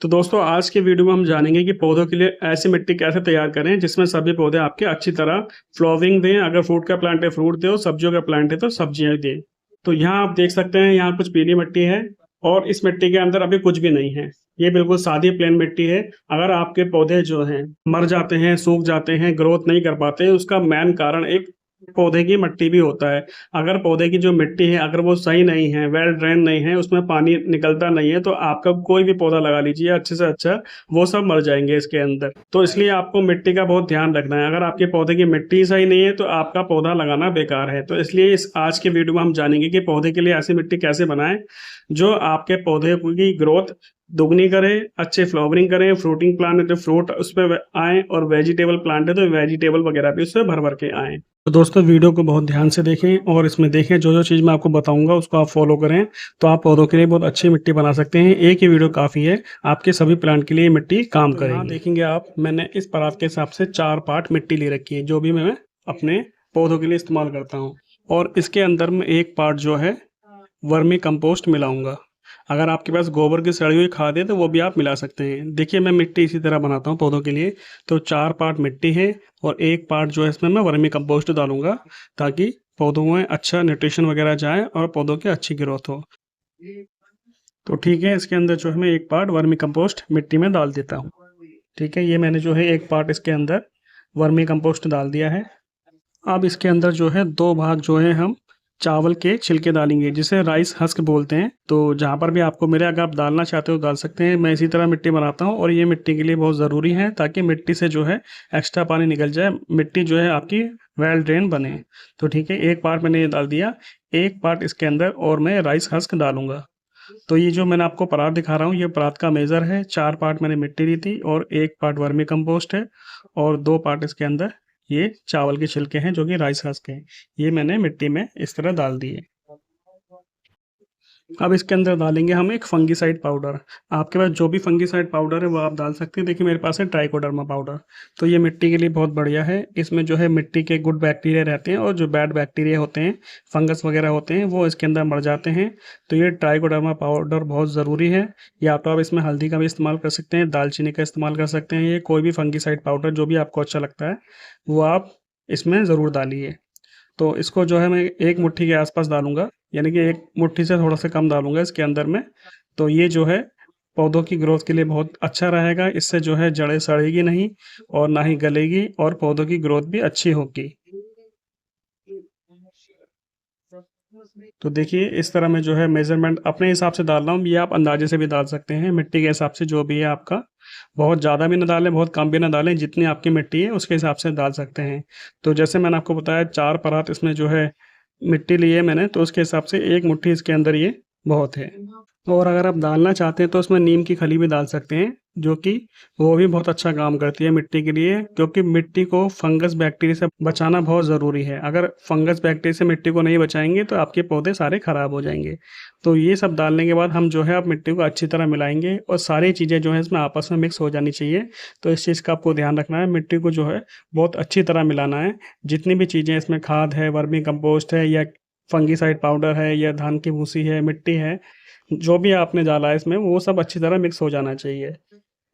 तो दोस्तों आज के वीडियो में हम जानेंगे कि पौधों के लिए ऐसी मिट्टी कैसे तैयार करें जिसमें सभी पौधे आपके अच्छी तरह फ्लावरिंग दें। अगर फ्रूट का प्लांट है फ्रूट दे और सब्जियों का प्लांट है तो सब्जियां दें। तो यहाँ आप देख सकते हैं, यहाँ कुछ पीली मिट्टी है और इस मिट्टी के अंदर अभी कुछ भी नहीं है। ये बिल्कुल सादी प्लेन मिट्टी है। अगर आपके पौधे जो हैं मर जाते हैं, सूख जाते हैं, ग्रोथ नहीं कर पाते, उसका मेन कारण एक पौधे की मिट्टी भी होता है। अगर पौधे की जो मिट्टी है अगर वो सही नहीं है, वेल ड्रेन नहीं है, उसमें पानी निकलता नहीं है, तो आपका कोई भी पौधा लगा लीजिए अच्छे से अच्छा, वो सब मर जाएंगे इसके अंदर। तो इसलिए आपको मिट्टी का बहुत ध्यान रखना है। अगर आपके पौधे की मिट्टी सही नहीं है तो आपका पौधा लगाना बेकार है। तो इसलिए इस आज के वीडियो में हम जानेंगे कि पौधे के लिए ऐसी मिट्टी कैसे बनाएं जो आपके पौधे की ग्रोथ दुगनी करे, अच्छे फ्लावरिंग करें, फ्रूटिंग प्लांट है तो फ्रूट उस पर आए और वेजिटेबल प्लांट है तो वेजिटेबल वगैरह भी उससे भर भर के आए। तो दोस्तों वीडियो को बहुत ध्यान से देखें और इसमें देखें जो जो चीज़ मैं आपको बताऊंगा उसको आप फॉलो करें, तो आप पौधों के लिए बहुत अच्छी मिट्टी बना सकते हैं। एक ही वीडियो काफ़ी है, आपके सभी प्लांट के लिए मिट्टी काम करेगी। यहाँ देखेंगे आप, मैंने इस परात के हिसाब से 4 पार्ट मिट्टी ले रखी है जो भी मैं अपने पौधों के लिए इस्तेमाल करता हूँ। और इसके अंदर में एक पार्ट जो है वर्मी कंपोस्ट मिलाऊंगा। अगर आपके पास गोबर की सड़ी हुई खाद है तो वो भी आप मिला सकते हैं। देखिए मैं मिट्टी इसी तरह बनाता हूँ पौधों के लिए। तो 4 पार्ट मिट्टी है और एक पार्ट जो है इसमें मैं वर्मी कंपोस्ट डालूंगा ताकि पौधों में अच्छा न्यूट्रिशन वगैरह जाए और पौधों की अच्छी ग्रोथ हो। तो ठीक है, इसके अंदर जो है मैं एक पार्ट वर्मी कंपोस्ट मिट्टी में डाल देता हूँ। ठीक है, ये मैंने जो है एक पार्ट इसके अंदर वर्मी कंपोस्ट डाल दिया है। अब इसके अंदर जो है 2 भाग जो है हम चावल के छिलके डालेंगे जिसे राइस हस्क बोलते हैं। तो जहाँ पर भी आपको मिले, अगर आप डालना चाहते हो डाल सकते हैं। मैं इसी तरह मिट्टी बनाता हूँ और ये मिट्टी के लिए बहुत ज़रूरी है ताकि मिट्टी से जो है एक्स्ट्रा पानी निकल जाए, मिट्टी जो है आपकी वेल ड्रेन बने। तो ठीक है, एक पार्ट मैंने ये डाल दिया, एक पार्ट इसके अंदर और मैं राइस हस्क डालूंगा। तो ये जो मैंने आपको परात दिखा रहा हूँ ये परात का मेज़र है। 4 पार्ट मैंने मिट्टी दी थी और एक पार्ट वर्मी कंपोस्ट है और 2 पार्ट इसके अंदर ये चावल के छिलके हैं जो कि राइस हस्क हैं। ये मैंने मिट्टी में इस तरह डाल दिए। अब इसके अंदर डालेंगे हम एक फंगीसाइड पाउडर। आपके पास जो भी फंगीसाइड पाउडर है वो आप डाल सकते हैं। देखिए मेरे पास है ट्राइकोडर्मा पाउडर। तो ये मिट्टी के लिए बहुत बढ़िया है। इसमें जो है मिट्टी के गुड बैक्टीरिया रहते हैं और जो बैड बैक्टीरिया होते हैं, फंगस वगैरह होते हैं, वो इसके अंदर मर जाते हैं। तो ये ट्राइकोडर्मा पाउडर बहुत ज़रूरी है। या तो आप इसमें हल्दी का भी इस्तेमाल कर सकते हैं, दालचीनी का इस्तेमाल कर सकते हैं। ये कोई भी फंगीसाइड पाउडर जो भी आपको अच्छा लगता है वो आप इसमें ज़रूर डालिए। तो इसको जो है मैं एक मुट्ठी के आसपास डालूंगा, यानी कि एक मुट्ठी से थोड़ा सा कम डालूंगा इसके अंदर में। तो ये जो है पौधों की ग्रोथ के लिए बहुत अच्छा रहेगा। इससे जो है जड़ें सड़ेगी नहीं और ना ही गलेगी और पौधों की ग्रोथ भी अच्छी होगी। तो देखिए इस तरह मैं जो है मेजरमेंट अपने हिसाब से डाल रहा हूँ। ये आप अंदाजे से भी डाल सकते हैं, मिट्टी के हिसाब से जो भी है आपका। बहुत ज़्यादा भी ना डालें, बहुत कम भी ना डालें, जितनी आपकी मिट्टी है उसके हिसाब से डाल सकते हैं। तो जैसे मैंने आपको बताया 4 परात इसमें जो है मिट्टी ली है मैंने, तो उसके हिसाब से एक मुट्ठी इसके अंदर ये बहुत है। और अगर आप डालना चाहते हैं तो उसमें नीम की खली भी डाल सकते हैं, जो कि वो भी बहुत अच्छा काम करती है मिट्टी के लिए। क्योंकि मिट्टी को फंगस बैक्टीरिया से बचाना बहुत ज़रूरी है। अगर फंगस बैक्टीरिया से मिट्टी को नहीं बचाएंगे तो आपके पौधे सारे ख़राब हो जाएंगे। तो ये सब डालने के बाद हम जो है आप मिट्टी को अच्छी तरह मिलाएंगे और सारी चीज़ें जो है इसमें आपस में मिक्स हो जानी चाहिए। तो इस चीज़ का आपको ध्यान रखना है, मिट्टी को जो है बहुत अच्छी तरह मिलाना है। जितनी भी चीज़ें इसमें खाद है, वर्मी कंपोस्ट है या फंगीसाइड पाउडर है या धान की भूसी है, मिट्टी है, जो भी आपने डाला है इसमें वो सब अच्छी तरह मिक्स हो जाना चाहिए।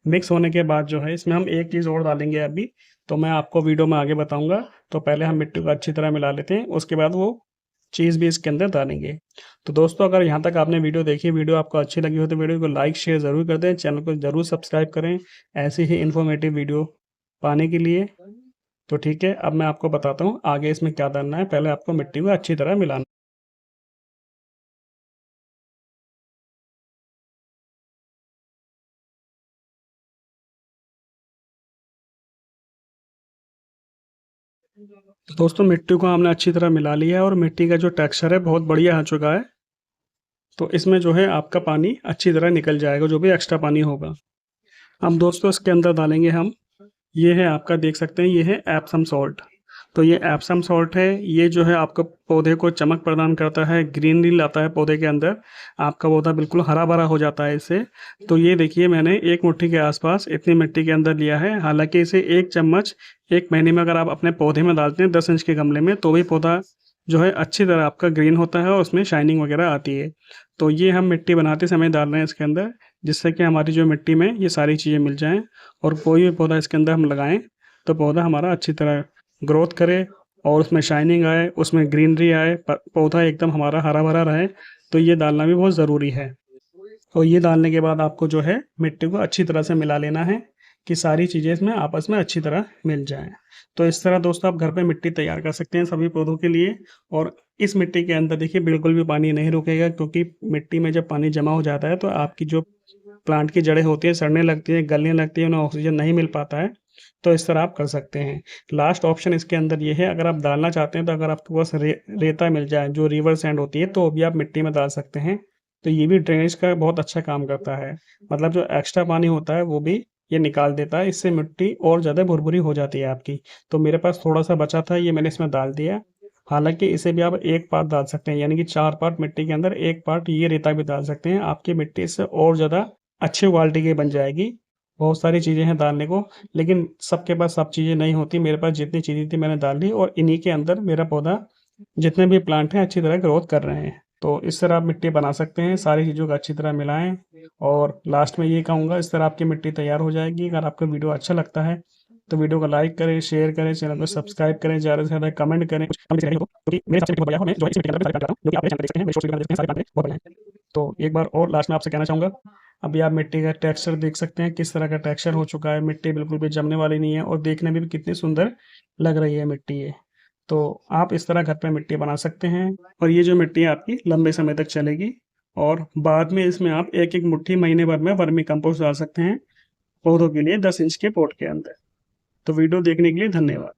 मिक्स होने के बाद जो है इसमें हम एक चीज़ और डालेंगे अभी, तो मैं आपको वीडियो में आगे बताऊंगा। तो पहले हम मिट्टी को अच्छी तरह मिला लेते हैं, उसके बाद वो चीज़ भी इसके अंदर डालेंगे। तो दोस्तों अगर यहाँ तक आपने वीडियो देखी, वीडियो आपको अच्छी लगी हो तो वीडियो को लाइक शेयर ज़रूर कर दें, चैनल को ज़रूर सब्सक्राइब करें ऐसी ही इन्फॉर्मेटिव वीडियो पाने के लिए। तो ठीक है, अब मैं आपको बताता हूँ आगे इसमें क्या डालना है। पहले आपको मिट्टी को अच्छी तरह मिलाना। तो दोस्तों मिट्टी को हमने अच्छी तरह मिला लिया है और मिट्टी का जो टेक्सचर है बहुत बढ़िया आ चुका है। तो इसमें जो है आपका पानी अच्छी तरह निकल जाएगा, जो भी एक्स्ट्रा पानी होगा। अब दोस्तों इसके अंदर डालेंगे हम, ये है आपका देख सकते हैं, ये है एप्सम सॉल्ट। तो ये एप्सम सॉल्ट है, ये जो है आपका पौधे को चमक प्रदान करता है, ग्रीनरी लाता है पौधे के अंदर। आपका पौधा बिल्कुल हरा भरा हो जाता है इससे। तो ये देखिए मैंने एक मुट्ठी के आसपास इतनी मिट्टी के अंदर लिया है। हालांकि इसे 1 चम्मच 1 महीने में अगर आप अपने पौधे में डालते हैं 10 इंच के गमले में, तो भी पौधा जो है अच्छी तरह आपका ग्रीन होता है और उसमें शाइनिंग वगैरह आती है। तो ये हम मिट्टी बनाते समय डाल रहे हैं इसके अंदर। जिससे कि हमारी जो मिट्टी में ये सारी चीज़ें मिल जाएं और कोई भी पौधा इसके अंदर हम लगाएं तो पौधा हमारा अच्छी तरह ग्रोथ करे और उसमें शाइनिंग आए, उसमें ग्रीनरी आए, पौधा एकदम हमारा हरा भरा रहे। तो ये डालना भी बहुत ज़रूरी है। और ये डालने के बाद आपको जो है मिट्टी को अच्छी तरह से मिला लेना है कि सारी चीज़ें इसमें आपस में अच्छी तरह मिल जाएं। तो इस तरह दोस्तों आप घर पे मिट्टी तैयार कर सकते हैं सभी पौधों के लिए। और इस मिट्टी के अंदर देखिए बिल्कुल भी पानी नहीं रुकेगा, क्योंकि मिट्टी में जब पानी जमा हो जाता है तो आपकी जो प्लांट की जड़ें होती हैं सड़ने लगती हैं, गलने लगती हैं, उन्हें ऑक्सीजन नहीं मिल पाता है। तो इस तरह आप कर सकते हैं। लास्ट ऑप्शन इसके अंदर ये है, अगर आप डालना चाहते हैं तो अगर आपके पास रेता मिल जाए जो रिवर सैंड होती है तो भी आप मिट्टी में डाल सकते हैं। तो ये भी ड्रेनेज का बहुत अच्छा काम करता है, मतलब जो एक्स्ट्रा पानी होता है वो भी ये निकाल देता है। इससे मिट्टी और ज़्यादा भुरभुरी हो जाती है आपकी। तो मेरे पास थोड़ा सा बचा था, ये मैंने इसमें डाल दिया। हालांकि इसे भी आप एक पार्ट डाल सकते हैं, यानी कि 4 पार्ट मिट्टी के अंदर एक पार्ट ये रेता भी डाल सकते हैं। आपकी मिट्टी इससे और ज़्यादा अच्छी क्वालिटी की बन जाएगी। बहुत सारी चीज़ें हैं डालने को, लेकिन सबके पास सब चीज़ें नहीं होती। मेरे पास जितनी चीज़ें थी मैंने डाल दी और इन्हीं के अंदर मेरा पौधा, जितने भी प्लांट हैं अच्छी तरह ग्रोथ कर रहे हैं। तो इस तरह आप मिट्टी बना सकते हैं, सारी चीज़ों को अच्छी तरह मिलाएं। और लास्ट में ये कहूँगा, इस तरह आपकी मिट्टी तैयार हो जाएगी। अगर आपको वीडियो अच्छा लगता है तो वीडियो को लाइक करें, शेयर करें, चैनल को सब्सक्राइब करें, ज़्यादा से ज़्यादा कमेंट करें। कुछ कमेंट नहीं हो क्योंकि मेरे हिसाब से बहुत बढ़िया हो, मैं जो है इस मिट्टी के अंदर भी सारे प्लांट लगाता हूँ, जो कि आप मेरे चैनल पे देख सकते हैं, मेरे शॉर्ट्स वीडियो देख सकते हैं, सारे प्लांट बहुत बढ़िया हैं। तो एक बार और लास्ट में आपसे कहना चाहूँगा, अभी आप मिट्टी का टेक्सचर देख सकते हैं किस तरह का टेक्सचर हो चुका है। मिट्टी बिल्कुल भी जमने वाली नहीं है और देखने में भी कितनी सुंदर लग रही है मिट्टी ये। तो आप इस तरह घर पे मिट्टी बना सकते हैं और ये जो मिट्टी है आपकी लंबे समय तक चलेगी। और बाद में इसमें आप एक एक मुट्ठी महीने भर में वर्मी कंपोस्ट डाल सकते हैं पौधों के लिए 10 इंच के पॉट के अंदर। तो वीडियो देखने के लिए धन्यवाद।